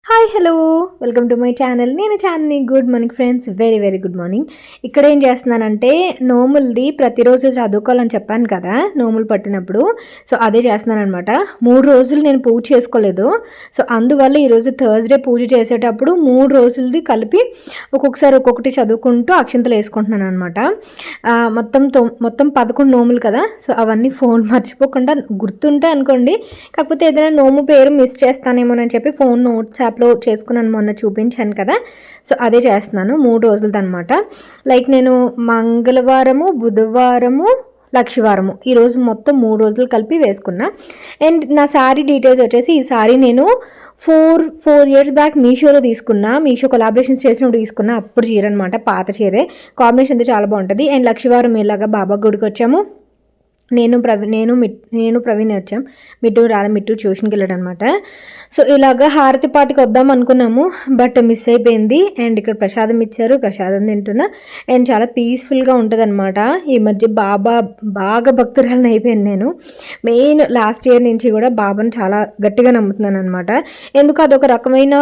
Hi hello welcome to my channel. నేను Chandini. Good morning friends, very very good morning. ఇక్కడ ఏం చేస్తున్నానంటే నోములది ప్రతిరోజు చదువుకోవాలని చెప్పాను కదా, నోములు పట్టినప్పుడు. సో అదే చేస్తున్నాను అనమాట. 3 రోజులు నేను పూజ చేసుకోలేదు. సో అందువల్ల ఈరోజు థర్స్డే పూజ చేసేటప్పుడు 3 రోజులది కలిపి ఒక్కొక్కసారి ఒక్కొక్కటి చదువుకుంటూ అక్షింతలు వేసుకుంటున్నాను అనమాట. మొత్తం 11 నోములు కదా. సో అవన్నీ ఫోన్ మర్చిపోకుండా గుర్తుంటే అనుకోండి, కాకపోతే ఏదైనా నోము పేరు మిస్ చేస్తానేమోనని చెప్పి ఫోన్ నోట్స్ యాప్లో చేసుకున్నాను, మొన్న చూపించాను కదా. సో అదే చేస్తున్నాను 3 రోజులది అనమాట. లైక్ నేను మంగళవారము, బుధవారము, లక్షవారము ఈరోజు మొత్తం 3 రోజులు కలిపి వేసుకున్నా. అండ్ నా శారీ డీటెయిల్స్ వచ్చేసి, ఈ శారీ నేను 4 years బ్యాక్ మీషోలో తీసుకున్నా. మీషో కొలాబరేషన్స్ చేసినప్పుడు తీసుకున్నా. అప్పుడు చీర అనమాట, పాత చీరే. కాంబినేషన్ అయితే చాలా బాగుంటుంది. అండ్ లక్షవారం ఇలాగా బాబా గుడికి వచ్చాము. నేను ప్రవీణ్ వచ్చాం. మిట్టు రాలే, మిట్టు ట్యూషన్కి వెళ్ళాడు అనమాట. సో ఇలాగ హారతి పాటికి వద్దాం అనుకున్నాము, బట్ మిస్ అయిపోయింది. అండ్ ఇక్కడ ప్రసాదం ఇచ్చారు, ప్రసాదం తింటున్నా. అండ్ చాలా పీస్ఫుల్గా ఉంటుంది అనమాట. ఈ మధ్య బాగా భక్తురాలని అయిపోయాను నేను. మెయిన్ లాస్ట్ ఇయర్ నుంచి కూడా బాబాను చాలా గట్టిగా నమ్ముతున్నాను అనమాట. ఎందుకు అదొక రకమైన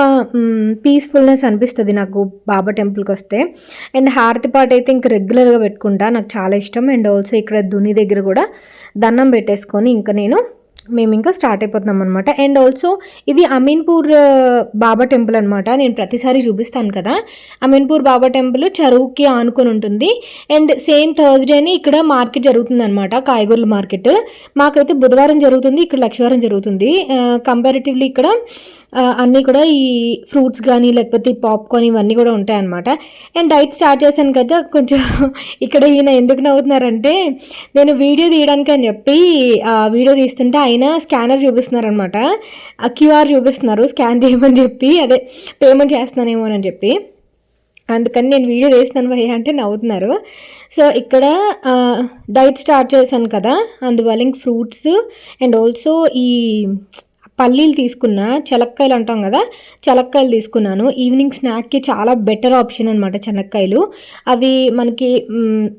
పీస్ఫుల్నెస్ అనిపిస్తుంది నాకు బాబా టెంపుల్కి వస్తే. అండ్ హారతి పాట అయితే ఇంక రెగ్యులర్గా పెట్టుకుంటా, నాకు చాలా ఇష్టం. అండ్ ఆల్సో ఇక్కడ దుని దగ్గర కూడా దండం పెట్టేసుకొని మేము ఇంకా స్టార్ట్ అయిపోతున్నాం అనమాట. అండ్ ఆల్సో ఇది అమీన్పూర్ బాబా టెంపుల్ అనమాట. నేను ప్రతిసారి చూపిస్తాను కదా, అమీన్పూర్ బాబా టెంపుల్ చెరువుకి ఆనుకొని ఉంటుంది. అండ్ సేమ్ థర్స్డేని ఇక్కడ మార్కెట్ జరుగుతుంది అనమాట, కాయగూరల మార్కెట్. మాకైతే బుధవారం జరుగుతుంది, ఇక్కడ లక్షవారం జరుగుతుంది. కంపారిటివ్లీ ఇక్కడ అన్నీ కూడా ఈ ఫ్రూట్స్ కానీ లేకపోతే పాప్కార్న్ ఇవన్నీ కూడా ఉంటాయి అనమాట. అండ్ డైట్ స్టార్ట్ చేశాను కదా, కొంచెం ఇక్కడ ఈయన ఎందుకు నవ్వుతున్నారంటే, నేను వీడియో తీయడానికి అని చెప్పి వీడియో తీస్తుంటే ఆయన స్కానర్ చూపిస్తున్నారు అనమాట. క్యూఆర్ చూపిస్తున్నారు, స్కాన్ చేయమని చెప్పి, అదే పేమెంట్ చేస్తున్నానేమో అని చెప్పి. అందుకని నేను వీడియో చేస్తున్నాను భయ్య అంటే నవ్వుతున్నారు. సో ఇక్కడ డైట్ స్టార్ట్ చేశాను కదా, అందువల్ల ఇంక ఫ్రూట్స్ అండ్ ఆల్సో ఈ పల్లీలు తీసుకున్నా, చెనక్కాయలు అంటాం కదా, చెనక్కాయలు తీసుకున్నాను. ఈవినింగ్ స్నాక్కి చాలా బెటర్ ఆప్షన్ అనమాట చెనక్కాయలు. అవి మనకి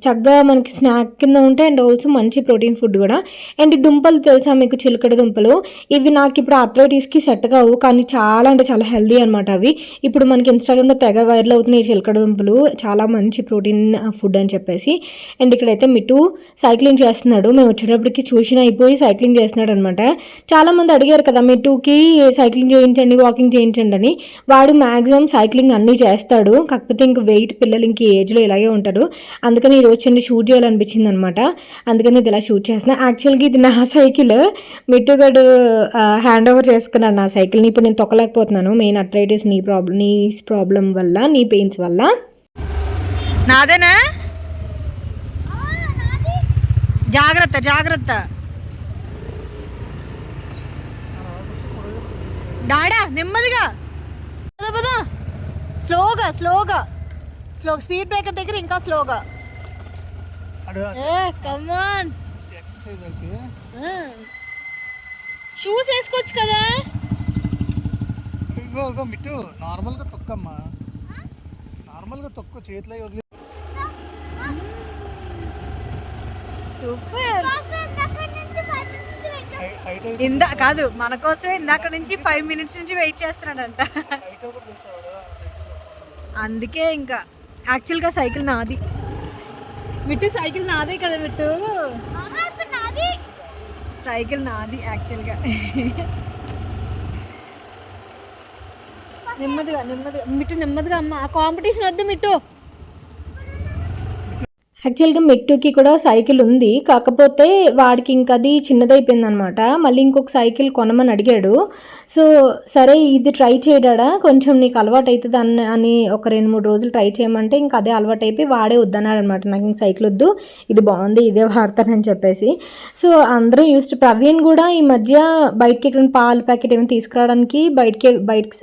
చక్కగా మనకి స్నాక్ కింద ఉంటాయి. అండ్ ఆల్సో మంచి ప్రోటీన్ ఫుడ్ కూడా. అండ్ ఈ దుంపలు తెలుసా మీకు, చిలకడ దుంపలు. ఇవి నాకు ఇప్పుడు అథ్లెటిక్స్కి సెట్ కావు, కానీ చాలా అంటే చాలా హెల్దీ అనమాట అవి. ఇప్పుడు మనకి ఇన్స్టాగ్రామ్లో తెగ వైరల్ అవుతున్నాయి చిలకడ దుంపలు, చాలా మంచి ప్రోటీన్ ఫుడ్ అని చెప్పేసి. అండ్ ఇక్కడైతే మిట్టు సైక్లింగ్ చేస్తున్నాడు. మేము వచ్చేటప్పటికి ట్యూషన్ అయిపోయి సైక్లింగ్ చేస్తున్నాడు అనమాట. చాలామంది అడిగారు కదా మిట్టుకి సైక్లింగ్ చేయించండి, వాకింగ్ చేయించండి అని. వాడు మ్యాక్సిమం సైక్లింగ్ అన్నీ చేస్తాడు, కాకపోతే ఇంక వెయిట్ పిల్లలు ఇంక ఏజ్లో ఇలాగే ఉంటారు. అందుకని ఈరోజు చిన్న షూట్ చేయాలనిపించింది అనమాట. అందుకని ఇది ఇలా షూట్ చేస్తున్నా. యాక్చువల్గా ఇది నా సైకిల్, మిట్టుగడు హ్యాండ్ ఓవర్ చేసుకున్నాడు నా సైకిల్ని. ఇప్పుడు నేను తొక్కలేకపోతున్నాను, మెయిన్ అథ్రైటిస్ నీ ప్రాబ్లం వల్ల, నీ పెయిన్స్ వల్ల. నాదేనా, జాగ్రత్త జాగ్రత్త డాడా, నెమ్మదిగా పద, స్లోగా స్పీడ్ బ్రేకర్ దగ్గర ఇంకా స్లోగా. కమాన్, షూస్ వేసుకోవచ్చు కదా. మిట్టు నార్మల్గా తొక్కమ్మా, నార్మల్గా తొక్కు, చేతిలో వదిలి. సూపర్. కాదు, మన కోసమే ఇందాక నుంచి 5 minutes నుంచి వెయిట్ చేస్తున్నాడంట. అందుకే ఇంకా యాక్చువల్గా సైకిల్ నాది. మిట్టు సైకిల్ నాదే కదా మిట్టు, సైకిల్ నాది యాక్చువల్గా. నెమ్మదిగా మిట్టు, నెమ్మదిగా అమ్మ. ఆ కాంపిటీషన్ వద్దు మిట్టు. యాక్చువల్గా మిట్టుకి కూడా సైకిల్ ఉంది, కాకపోతే వాడికి ఇంక అది చిన్నదైపోయింది అనమాట. మళ్ళీ ఇంకొక సైకిల్ కొనమని అడిగాడు. సో సరే ఇది ట్రై చేయడా, కొంచెం నీకు అలవాటు అవుతుంది అని ఒక 2-3 రోజులు ట్రై చేయమంటే ఇంక అదే అలవాటు అయిపోయి వాడే వద్దన్నాడు అనమాట. నాకు ఇంక సైకిల్ వద్దు, ఇది బాగుంది, ఇదే వాడతానని చెప్పేసి. సో అందరూ ప్రవీణ్ కూడా ఈ మధ్య బయటకి ఎక్కడ పాలు ప్యాకెట్ ఏమైనా తీసుకురావడానికి బయటకి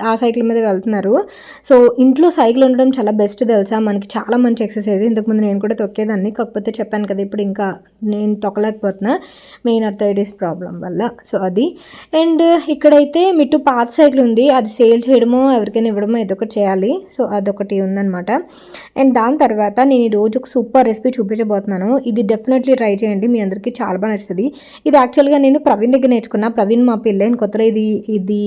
ఆ సైకిల్ మీద వెళ్తున్నారు. సో ఇంట్లో సైకిల్ ఉండడం చాలా బెస్ట్ తెలుసా, మనకి చాలా మంచి ఎక్సర్సైజ్. ఇంతకుముందు నేను కూడా తొక్కేది తొక్కేదాన్ని, కాకపోతే చెప్పాను కదా ఇప్పుడు ఇంకా నేను తొక్కలేకపోతున్నా మెయిన్ అర్థరైటిస్ ప్రాబ్లం వల్ల. సో అది. అండ్ ఇక్కడైతే మిట్టు పాత సైకిల్ ఉంది, అది సేల్ చేయడమో ఎవరికైనా ఇవ్వడమో ఏదో ఒకటి చేయాలి. సో అదొకటి ఉందన్నమాట. అండ్ దాని తర్వాత నేను ఈరోజు ఒక సూపర్ రెసిపీ చూపించబోతున్నాను. ఇది డెఫినెట్లీ ట్రై చేయండి, మీ అందరికీ చాలా బాగా నచ్చుతుంది. ఇది యాక్చువల్గా నేను ప్రవీణ్ దగ్గర నేర్చుకున్నా. ప్రవీణ్ మా పెళ్ళైన కొత్తలో ఇది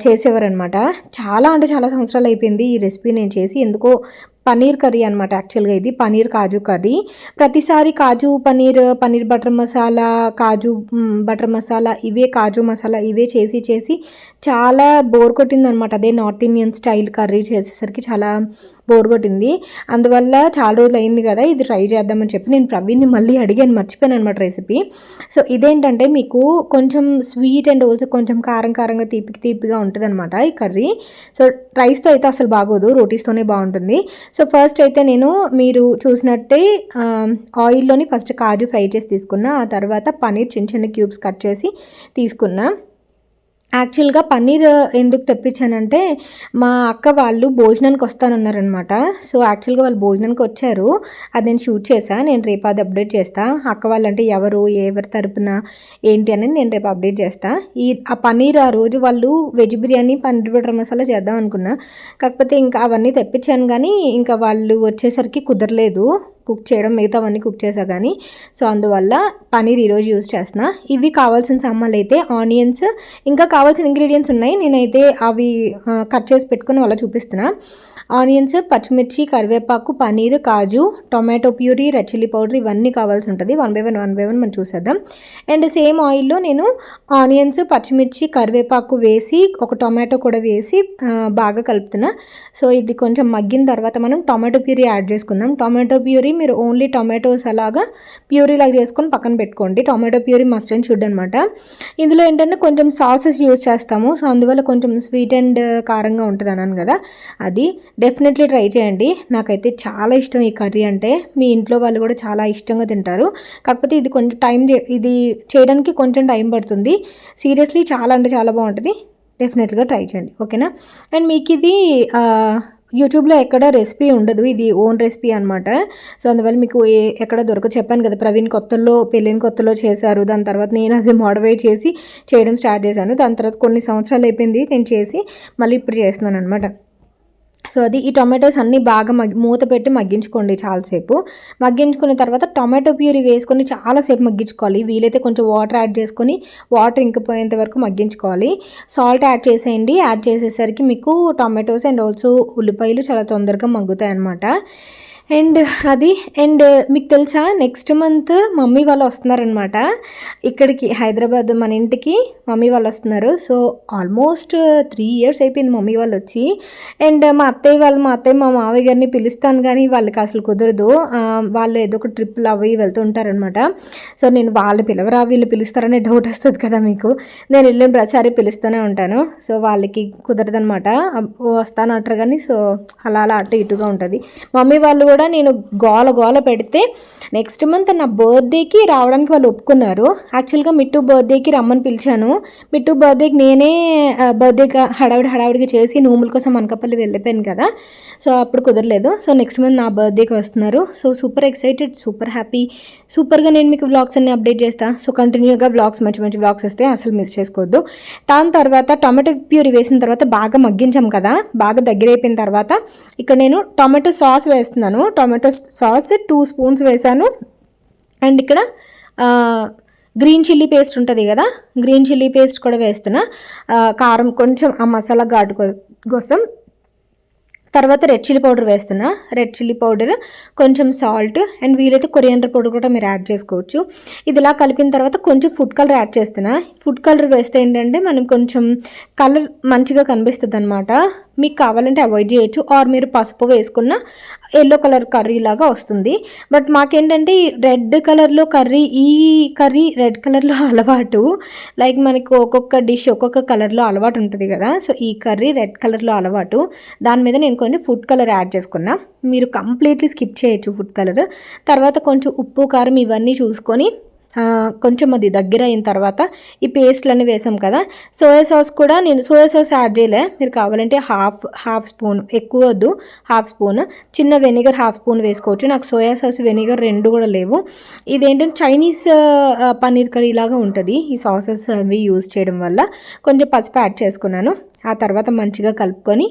చేసేవారనమాట. చాలా అంటే చాలా సంవత్సరాలు అయిపోయింది ఈ రెసిపీ నేను చేసి. ఎందుకో పన్నీర్ కర్రీ అనమాట యాక్చువల్గా, ఇది పన్నీర్ కాజు కర్రీ. ప్రతిసారి కాజు పన్నీర్ బటర్ మసాలా, కాజు బటర్ మసాలా, ఇవే కాజు మసాలా ఇవే చేసి చాలా బోర్ కొట్టిందనమాట. అదే నార్త్ ఇండియన్ స్టైల్ కర్రీ చేసేసరికి చాలా బోర్ కొట్టింది. అందువల్ల చాలా రోజులు అయింది కదా, ఇది ట్రై చేద్దామని చెప్పి నేను ప్రవీణ్ని మళ్ళీ అడిగాను, మర్చిపోయాను అనమాట రెసిపీ. సో ఇదేంటంటే మీకు కొంచెం స్వీట్ అండ్ ఆల్సో కొంచెం కారంగా తీపిగా ఉంటుంది అనమాట ఈ కర్రీ. సో రైస్తో అయితే అసలు బాగోదు, రోటీస్తోనే బాగుంటుంది. సో ఫస్ట్ అయితే మీరు చూసినట్టే ఆయిల్లోని ఫస్ట్ కాజు ఫ్రై చేసి తీసుకున్నా. ఆ తర్వాత పన్నీర్ చిన్న క్యూబ్స్ కట్ చేసి తీసుకున్నా. యాక్చువల్గా పన్నీర్ ఎందుకు తెప్పించానంటే మా అక్క వాళ్ళు భోజనానికి వస్తానన్నారనమాట. సో యాక్చువల్గా వాళ్ళు భోజనానికి వచ్చారు, అది నేను షూట్ చేశాను. నేను రేపు అది అప్డేట్ చేస్తాను. అక్క వాళ్ళు అంటే ఎవరి తరపున ఏంటి అనేది నేను రేపు అప్డేట్ చేస్తాను. ఆ పన్నీర్ ఆ రోజు వాళ్ళు వెజ్ బిర్యానీ పన్నీర్ బటర్ మసాలా చేద్దాం అనుకున్నా, కాకపోతే ఇంకా అవన్నీ తెప్పించాను కానీ ఇంకా వాళ్ళు వచ్చేసరికి కుదరలేదు కుక్ చేయడం, మిగతావన్నీ కుక్ చేసా కానీ. సో అందువల్ల పన్నీర్ ఈరోజు యూజ్ చేస్తున్నా. ఇవి కావాల్సిన సామాన్లు అయితే ఆనియన్స్, ఇంకా కావాల్సిన ఇంగ్రీడియంట్స్ ఉన్నాయి, నేనైతే అవి కట్ చేసి పెట్టుకుని అలా చూపిస్తున్నా. ఆనియన్స్, పచ్చిమిర్చి, కరివేపాకు, పన్నీర్, కాజు, tomato puree, red chilli powder ఇవన్నీ కావాల్సి ఉంటుంది. వన్ బై వన్ మనం చూసేద్దాం. అండ్ సేమ్ ఆయిల్లో నేను ఆనియన్స్, పచ్చిమిర్చి, కరివేపాకు వేసి ఒక టొమాటో కూడా వేసి బాగా కలుపుతున్నా. సో ఇది కొంచెం మగ్గిన తర్వాత మనం టొమాటో ప్యూరీ యాడ్ చేసుకుందాం. టొమాటో ప్యూరీ మీరు ఓన్లీ టొమాటోస్ అలాగా ప్యూరీ లాగా చేసుకొని పక్కన పెట్టుకోండి. Tomato puree must and should అనమాట. ఇందులో ఏంటంటే కొంచెం సాసెస్ యూజ్ చేస్తాము, సో అందువల్ల కొంచెం స్వీట్ అండ్ కారంగా ఉంటుంది అన్నాను కదా, అది డెఫినెట్లీ ట్రై చేయండి. నాకైతే చాలా ఇష్టం ఈ కర్రీ అంటే, మీ ఇంట్లో వాళ్ళు కూడా చాలా ఇష్టంగా తింటారు. కాకపోతే ఇది కొంచెం ఇది చేయడానికి కొంచెం టైం పడుతుంది. సీరియస్లీ చాలా అంటే చాలా బాగుంటుంది, డెఫినెట్గా ట్రై చేయండి, ఓకేనా. అండ్ మీకు ఇది యూట్యూబ్లో ఎక్కడ రెసిపీ ఉండదు, ఇది ఓన్ రెసిపీ అనమాట. సో అందువల్ల మీకు ఎక్కడ చెప్పాను కదా, ప్రవీణ్ పెళ్ళైన కొత్తలో చేశారు. దాని తర్వాత నేను అది మోడిఫై చేసి చేయడం స్టార్ట్ చేశాను. దాని తర్వాత కొన్ని సంవత్సరాలు అయిపోయింది నేను చేసి, మళ్ళీ ఇప్పుడు చేస్తున్నాను అనమాట. సో అది ఈ టొమాటోస్ అన్నీ బాగా మూత పెట్టి మగ్గించుకోండి చాలాసేపు. మగ్గించుకున్న తర్వాత టొమాటో ప్యూరీ వేసుకొని చాలాసేపు మగ్గించుకోవాలి. వీలైతే కొంచెం వాటర్ యాడ్ చేసుకొని వాటర్ ఇంకిపోయేంత వరకు మగ్గించుకోవాలి. సాల్ట్ యాడ్ చేసేయండి. యాడ్ చేసేసరికి మీకు టొమాటోస్ అండ్ ఆల్సో ఉల్లిపాయలు చాలా తొందరగా మగ్గుతాయి అన్నమాట. అండ్ మీకు తెలుసా, నెక్స్ట్ మంత్ మమ్మీ వాళ్ళు వస్తున్నారనమాట ఇక్కడికి, హైదరాబాద్ మన ఇంటికి మమ్మీ వాళ్ళు వస్తున్నారు. సో ఆల్మోస్ట్ 3 years అయిపోయింది మమ్మీ వాళ్ళు వచ్చి. అండ్ మా అత్తయ్య మా మావయ్య గారిని పిలుస్తాను కానీ వాళ్ళకి అసలు కుదరదు. వాళ్ళు ఏదో ఒక ట్రిప్లు అవి వెళ్తూ ఉంటారనమాట. సో నేను వాళ్ళు పిలవరా వీళ్ళు పిలుస్తారనే డౌట్ వస్తుంది కదా మీకు, నేను వెళ్ళిన ప్రతిసారి పిలుస్తూనే ఉంటాను. సో వాళ్ళకి కుదరదనమాట, వస్తాను అంటారు కానీ. సో అలా అటు ఇటుగా ఉంటుంది. మమ్మీ వాళ్ళు కూడా నేను గోల పెడితే నెక్స్ట్ మంత్ నా బర్త్డేకి రావడానికి వాళ్ళు ఒప్పుకున్నారు. యాక్చువల్గా మిట్టు బర్త్డేకి రమ్మని పిలిచాను. మిట్టు బర్త్డేకి నేనే బర్త్డేగా హడావిడిగా చేసి నోముల కోసం అనకాపల్లి వెళ్ళిపోయాను కదా, సో అప్పుడు కుదరలేదు. సో నెక్స్ట్ మంత్ నా బర్త్డేకి వస్తున్నారు. So super excited, super happy, సూపర్గా నేను మీకు వ్లాగ్స్ అన్ని అప్డేట్ చేస్తాను. సో కంటిన్యూగా వ్లాగ్స్ మంచి వ్లాగ్స్ వస్తే అసలు మిస్ చేసుకోవద్దు. దాని తర్వాత టొమాటో ప్యూరీ వేసిన తర్వాత బాగా మగ్గించాం కదా, బాగా దగ్గర అయిపోయిన తర్వాత ఇక్కడ నేను టొమాటో సాస్ వేస్తున్నాను. టొమాటో సాస్ 2 spoons వేసాను. అండ్ ఇక్కడ గ్రీన్ చిల్లీ పేస్ట్ ఉంటుంది కదా, గ్రీన్ చిల్లీ పేస్ట్ కూడా వేస్తున్నా. కారం కొంచెం ఆ మసాలా ఘాటు కోసం. తర్వాత రెడ్ చిల్లీ పౌడర్ వేస్తున్నా. రెడ్ చిల్లీ పౌడర్, కొంచెం సాల్ట్ అండ్ వీలైతే కొరియాండర్ పౌడర్ కూడా మీరు యాడ్ చేసుకోవచ్చు. ఇది ఇలా కలిపిన తర్వాత కొంచెం ఫుడ్ కలర్ యాడ్ చేస్తున్నా. ఫుడ్ కలర్ వేస్తే ఏంటంటే మనం కొంచెం కలర్ మంచిగా కనిపిస్తుంది అనమాట. మీకు కావాలంటే అవాయిడ్ చేయొచ్చు, ఆర్ మీరు పసుపు వేసుకున్న ఎల్లో కలర్ కర్రీ లాగా వస్తుంది. బట్ మాకేంటంటే రెడ్ కలర్లో ఈ కర్రీ రెడ్ కలర్లో అలవాటు. లైక్ మనకు ఒక్కొక్క డిష్ ఒక్కొక్క కలర్లో అలవాటు ఉంటుంది కదా, సో ఈ కర్రీ రెడ్ కలర్లో అలవాటు. దాని మీద నేను కొన్ని ఫుడ్ కలర్ యాడ్ చేసుకున్నా. మీరు కంప్లీట్లీ స్కిప్ చేయొచ్చు ఫుడ్ కలర్. తర్వాత కొంచెం ఉప్పు కారం ఇవన్నీ చూసుకొని కొంచెం అది దగ్గర అయిన తర్వాత ఈ పేస్ట్లన్నీ వేసాం కదా, సోయా సాస్ కూడా నేను సోయా సాస్ యాడ్ చేయలే. మీరు కావాలంటే హాఫ్ స్పూన్, ఎక్కువ వద్దు, హాఫ్ స్పూన్, చిన్న వెనిగర్ హాఫ్ స్పూన్ వేసుకోవచ్చు. నాకు సోయా సాస్ వెనిగర్ రెండు కూడా లేవు. ఇదేంటంటే చైనీస్ పన్నీర్ కర్రీ లాగా ఉంటుంది ఈ సాసెస్ అవి యూజ్ చేయడం వల్ల. కొంచెం పసుపు యాడ్ చేసుకున్నాను. ఆ తర్వాత మంచిగా కలుపుకొని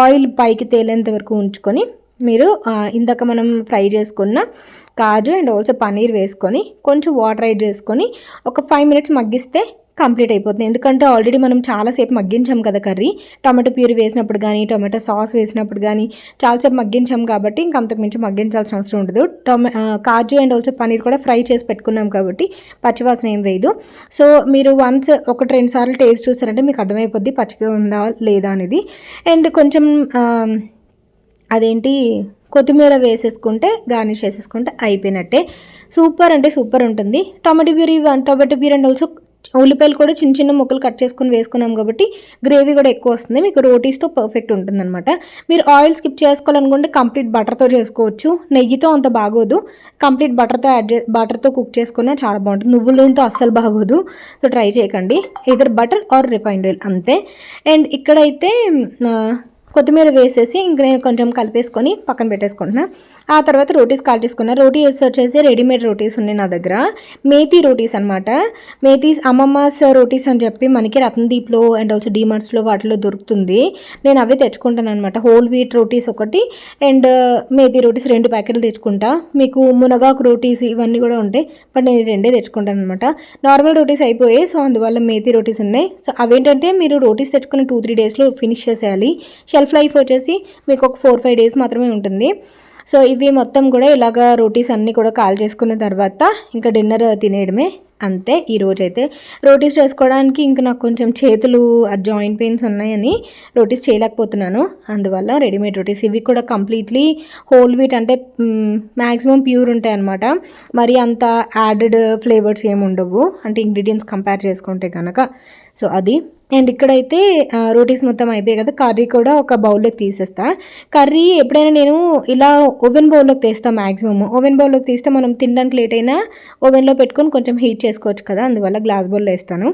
ఆయిల్ పైకి తేలేంత వరకు ఉంచుకొని మీరు ఇందాక మనం ఫ్రై చేసుకున్న కాజు అండ్ ఆల్సో పన్నీర్ వేసుకొని కొంచెం వాటర్ యాడ్ చేసుకొని ఒక 5 మినిట్స్ మగ్గిస్తే కంప్లీట్ అయిపోతుంది. ఎందుకంటే ఆల్రెడీ మనం చాలాసేపు మగ్గించాం కదా కర్రీ, టొమాటో ప్యూరీ వేసినప్పుడు కానీ టొమాటో సాస్ వేసినప్పుడు కానీ చాలాసేపు మగ్గించాం కాబట్టి ఇంక అంతకుమించి మగ్గించాల్సిన అవసరం ఉండదు. కాజు అండ్ ఆల్సో పన్నీర్ కూడా ఫ్రై చేసి పెట్టుకున్నాం కాబట్టి పచ్చివాసన ఏం వేయదు. సో మీరు వన్స్ 1-2 సార్లు టేస్ట్ చూసారంటే మీకు అర్థమైపోద్ది పచ్చిగా ఉందా లేదా అనేది. అండ్ కొంచెం అదేంటి కొత్తిమీర వేసేసుకుంటే గార్నిష్ చేసేసుకుంటే అయిపోయినట్టే. సూపర్ అంటే సూపర్ ఉంటుంది. టొమాటో ప్యూరీ అండ్ ఆల్సో ఉల్లిపాయలు కూడా చిన్న చిన్న ముక్కలు కట్ చేసుకుని వేసుకున్నాం కాబట్టి గ్రేవీ కూడా ఎక్కువ వస్తుంది. మీకు రోటీస్తో పర్ఫెక్ట్ ఉంటుందన్నమాట. మీరు ఆయిల్ స్కిప్ చేసుకోవాలనుకుంటే కంప్లీట్ బటర్తో చేసుకోవచ్చు. నెయ్యితో అంత బాగోదు. కంప్లీట్ బటర్తో కుక్ చేసుకున్నా చాలా బాగుంటుంది. నువ్వుల నూనెతో అస్సలు బాగోదు. సో ట్రై చేయకండి. Either butter are refined oil అంతే. అండ్ ఇక్కడైతే కొత్తిమీర వేసేసి ఇంక నేను కొంచెం కలిపేసుకొని పక్కన పెట్టేసుకుంటున్నా. ఆ తర్వాత రోటీస్ కాల్చేసుకున్నా. రోటీస్ వచ్చేసి రెడీమేడ్ రోటీస్ ఉన్నాయి నా దగ్గర, మేతి రోటీస్ అనమాట. మేతీస్ అమ్మమ్మస్ రోటీస్ అని చెప్పి మనకి రత్నదీప్లో అండ్ ఆల్సో డీమార్ట్స్లో వాటిలో దొరుకుతుంది. నేను అవే తెచ్చుకుంటాను అనమాట. హోల్ వీట్ రోటీస్ ఒకటి అండ్ మేతి రోటీస్ 2 ప్యాకెట్లు తెచ్చుకుంటా. మీకు మునగాకు రోటీస్ ఇవన్నీ కూడా ఉంటాయి, బట్ నేను 2 తెచ్చుకుంటాను అనమాట. నార్మల్ రోటీస్ అయిపోయాయి, సో అందువల్ల మేతి రోటీస్ ఉన్నాయి. సో అవేంటంటే మీరు రోటీస్ తెచ్చుకుని 2-3 డేస్లో ఫినిష్ చేసేయాలి. షెల్ఫ్ లైఫ్ వచ్చేసి మీకు ఒక 4-5 డేస్ మాత్రమే ఉంటుంది. సో ఇవి మొత్తం కూడా ఇలాగా రోటీస్ అన్నీ కూడా కాల్ చేసుకున్న తర్వాత ఇంకా డిన్నర్ తినేయడమే అంతే. ఈరోజైతే రోటీస్ చేసుకోవడానికి ఇంకా నాకు కొంచెం చేతులు జాయింట్ పెయిన్స్ ఉన్నాయని రోటీస్ చేయలేకపోతున్నాను. అందువల్ల రెడీమేడ్ రోటీస్ ఇవి కూడా కంప్లీట్లీ హోల్ వీట్ అంటే మ్యాక్సిమం ప్యూర్ ఉంటాయి అన్నమాట. మరి అంత యాడెడ్ ఫ్లేవర్స్ ఏమి ఉండవు అంటే ఇంగ్రీడియంట్స్ కంపేర్ చేసుకుంటే కనుక. సో అది. అండ్ ఇక్కడైతే రోటీస్ మొత్తం అయిపోయాయి కదా, కర్రీ కూడా ఒక బౌల్లోకి తీసేస్తా. కర్రీ ఎప్పుడైనా నేను ఇలా ఓవెన్ బౌల్లోకి తీస్తాను. మ్యాక్సిమమ్ ఓవెన్ బౌల్లోకి తీస్తే మనం తినడానికి లేట్ అయినా ఓవెన్లో పెట్టుకొని కొంచెం హీట్ చేసుకోవచ్చు కదా, అందువల్ల గ్లాస్ బౌల్లో వేస్తాను.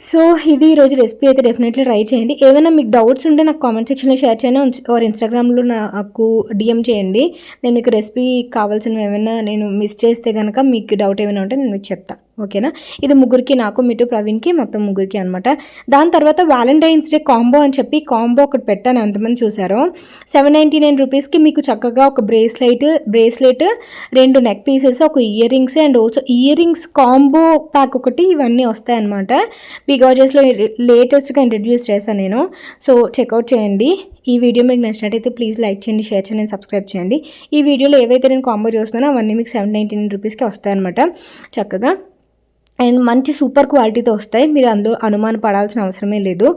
సో ఇది ఈరోజు రెసిపీ అయితే డెఫినెట్లీ ట్రై చేయండి. ఏమైనా మీకు డౌట్స్ ఉంటే నాకు కామెంట్ సెక్షన్లో షేర్ చేయండి, ఆర్ ఇన్స్టాగ్రామ్లో నాకు డిఎం చేయండి. నేను మీకు రెసిపీ కావాల్సినవి ఏమైనా నేను మిస్ చేస్తే కనుక మీకు డౌట్ ఏమైనా ఉంటే నేను మీకు చెప్తాను. ఓకేనా. ఇది ముగ్గురికి, నాకు, మిటు, ప్రవీణ్కి, మొత్తం ముగ్గురికి అనమాట. దాని తర్వాత వ్యాలంటైన్స్ డే కాంబో అని చెప్పి కాంబో ఒకటి పెట్టాను. ఎంతమంది చూసారో 799 రూపీస్కి మీకు చక్కగా ఒక బ్రేస్లెట్ 2 నెక్ పీసెస్, ఒక ear rings and also ear rings combo pack ఒకటి, ఇవన్నీ వస్తాయన్నమాట. బిగాజెస్లో లేటెస్ట్గా ఇంట్రడ్యూస్ చేశాను నేను. సో చెక్అవుట్ చేయండి. ఈ వీడియో మీకు నచ్చినట్టయితే ప్లీజ్ లైక్ చేయండి, షేర్ చేయండి, సబ్స్క్రైబ్ చేయండి. ఈ వీడియోలో ఏవైతే నేను కాంబో చూస్తున్నానో అవన్నీ మీకు 799 రూపీస్కి వస్తాయన్నమాట చక్కగా. అండ్ మంచి సూపర్ క్వాలిటీతో వస్తాయి, మీరు అందులో అనుమానం పడాల్సిన అవసరమే లేదు.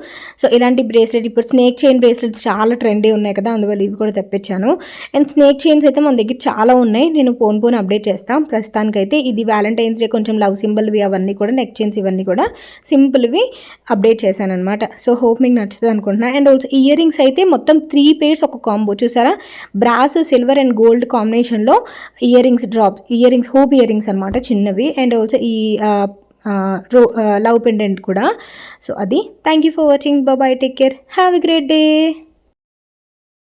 సో ఇలాంటి బ్రేస్లెట్ ఇప్పుడు స్నేక్ చైన్ బ్రేస్లెట్స్ చాలా ట్రెండీ ఉన్నాయి కదా, అందువల్ల ఇవి కూడా తెప్పించాను. అండ్ స్నేక్ చైన్స్ అయితే మన దగ్గర చాలా ఉన్నాయి, నేను పోన్ అప్డేట్ చేస్తాను. ప్రస్తుతానికైతే ఇది వ్యాలంటైన్స్ డే కొంచెం లవ్ సింబల్వి అవన్నీ కూడా, నెక్ చైన్స్ ఇవన్నీ కూడా సింపుల్వి అప్డేట్ చేశాను అనమాట. సో హోప్ మీకు నచ్చుతుంది అనుకుంటున్నా. అండ్ ఆల్సో ఇయర్ రింగ్స్ అయితే మొత్తం 3 pairs ఒక కాంబో చూసారా, బ్రాస్, సిల్వర్ అండ్ గోల్డ్ కాంబినేషన్లో ear rings hoop ear rings అనమాట చిన్నవి. అండ్ ఆల్సో ఈ లవ్ పెండెంట్ కూడా. సో అది. Thank you for watching. Bye, take care, have a great day.